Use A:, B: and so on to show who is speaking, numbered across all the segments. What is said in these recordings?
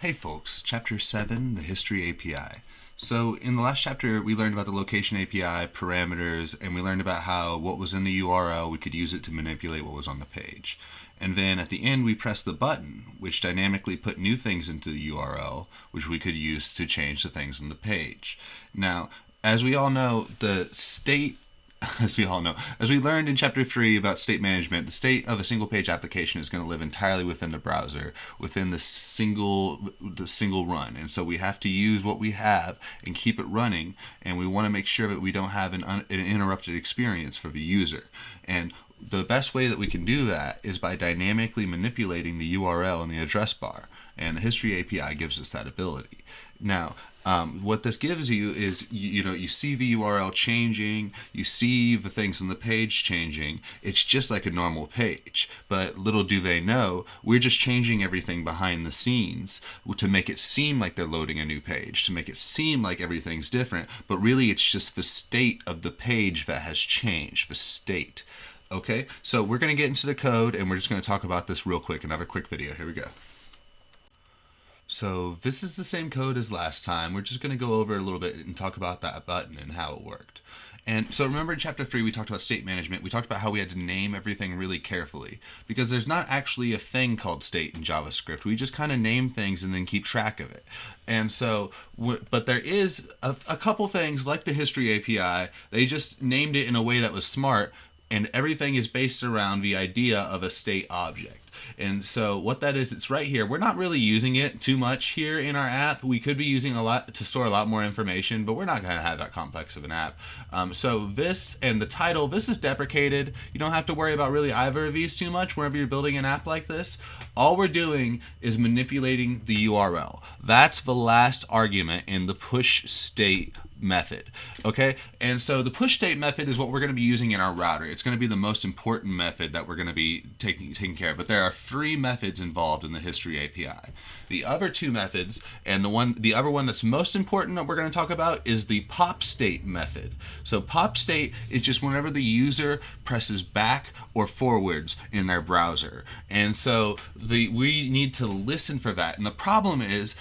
A: Hey folks, Chapter 7, the History API. So in the last chapter we learned about the location API, parameters, and we learned about how what was in the URL we could use it to manipulate what was on the page. And then at the end we pressed the button, which dynamically put new things into the URL, which we could use to change the things on the page. Now, as we all know, as we learned in Chapter 3 about state management, the state of a single page application is going to live entirely within the browser, within the single run. And so we have to use what we have and keep it running, and we want to make sure that we don't have an interrupted experience for the user. And the best way that we can do that is by dynamically manipulating the URL in the address bar. And the History API gives us that ability. Now, what this gives you is, you see the URL changing, you see the things on the page changing. It's just like a normal page. But little do they know, we're just changing everything behind the scenes to make it seem like they're loading a new page, to make it seem like everything's different. But really, it's just the state of the page that has changed, the state. Okay, so we're going to get into the code, and we're just going to talk about this real quick. Another quick video. Here we go. So this is the same code as last time. We're just going to go over a little bit and talk about that button and how it worked. And so remember in Chapter 3 we talked about state management. We talked about how we had to name everything really carefully, because there's not actually a thing called state in JavaScript. We just kind of name things and then keep track of it. And so, but there is a couple things like the History API. They just named it in a way that was smart, and everything is based around the idea of a state object. And so what that is, it's right here. We're not really using it too much here in our app. We could be using a lot to store a lot more information, but we're not going to have that complex of an app. So this and the title, this is deprecated. You don't have to worry about really either of these too much whenever you're building an app like this. All we're doing is manipulating the URL. That's the last argument in the pushState method. Okay, and so the pushState method is what we're going to be using in our router. It's going to be the most important method that we're going to be taking care of. But there are 3 methods involved in the History API. The other 2 methods, and the other one that's most important that we're going to talk about is the popState method. So popState is just whenever the user presses back or forwards in their browser. And so we need to listen for that. And the problem is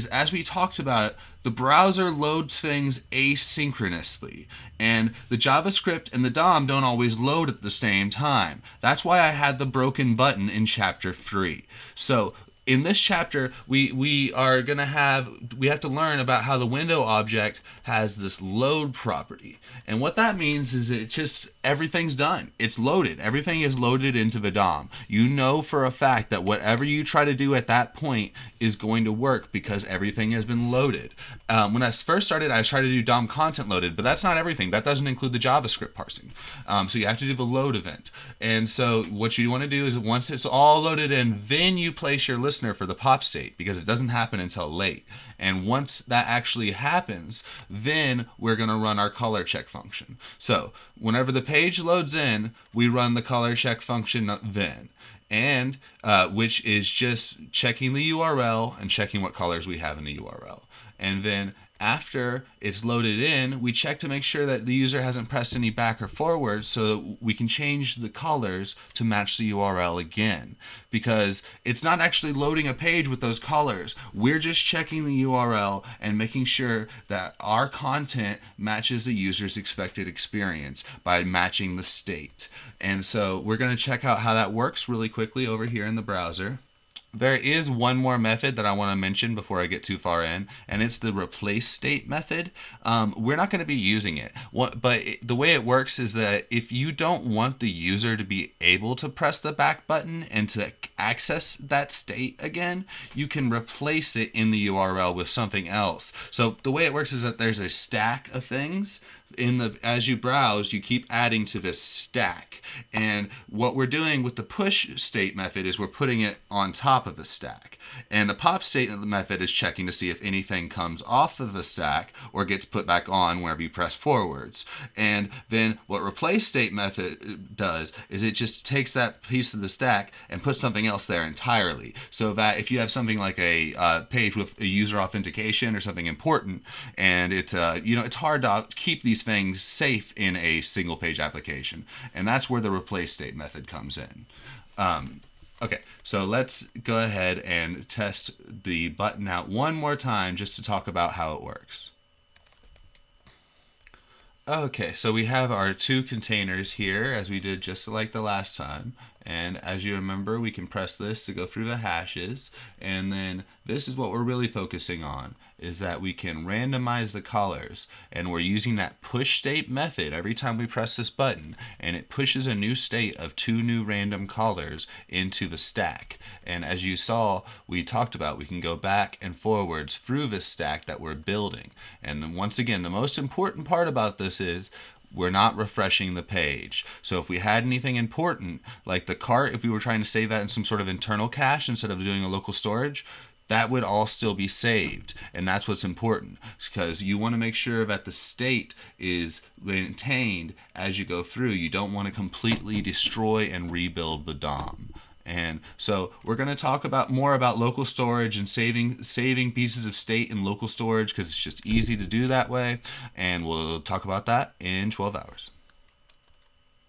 A: as we talked about it, the browser loads things asynchronously, and the JavaScript and the DOM don't always load at the same time. That's why I had the broken button in Chapter 3. So in this chapter, we have to learn about how the window object has this load property. And what that means is everything's done. It's loaded. Everything is loaded into the DOM. You know for a fact that whatever you try to do at that point is going to work because everything has been loaded. When I first started, I tried to do DOM content loaded, but that's not everything. That doesn't include the JavaScript parsing. So you have to do the load event. And so what you want to do is once it's all loaded in, then you place your listener for the popState, because it doesn't happen until late. And once that actually happens, then we're going to run our color check function. So whenever the page loads in, we run the color check function then, and which is just checking the URL and checking what colors we have in the URL. And then after it's loaded in, we check to make sure that the user hasn't pressed any back or forward, so that we can change the colors to match the URL again. Because it's not actually loading a page with those colors. We're just checking the URL and making sure that our content matches the user's expected experience by matching the state. And so we're going to check out how that works really quickly over here in the browser. There is one more method that I want to mention before I get too far in, and it's the replaceState method. We're not going to be using it, but the way it works is that if you don't want the user to be able to press the back button and to access that state again, you can replace it in the URL with something else. So the way it works is that there's a stack of things. As you browse, you keep adding to this stack, and what we're doing with the pushState method is we're putting it on top of the stack, and the popState method is checking to see if anything comes off of the stack or gets put back on whenever you press forwards. And then what replaceState method does is it just takes that piece of the stack and puts something else there entirely, so that if you have something like a page with a user authentication or something important, and it's hard to keep these things safe in a single page application, and that's where the replaceState method comes in. Okay, so let's go ahead and test the button out one more time just to talk about how it works. Okay, so we have our two containers here as we did just like the last time. And as you remember, we can press this to go through the hashes. And then this is what we're really focusing on, is that we can randomize the callers. And we're using that pushState method every time we press this button. And it pushes a new state of two new random callers into the stack. And as you saw, we talked about, we can go back and forwards through this stack that we're building. And then once again, the most important part about this is we're not refreshing the page. So if we had anything important, like the cart, if we were trying to save that in some sort of internal cache instead of doing a local storage, that would all still be saved. And that's what's important, because you want to make sure that the state is maintained as you go through. You don't want to completely destroy and rebuild the DOM. And so we're going to talk about more about local storage and saving pieces of state in local storage, because it's just easy to do that way. And we'll talk about that in 12 hours.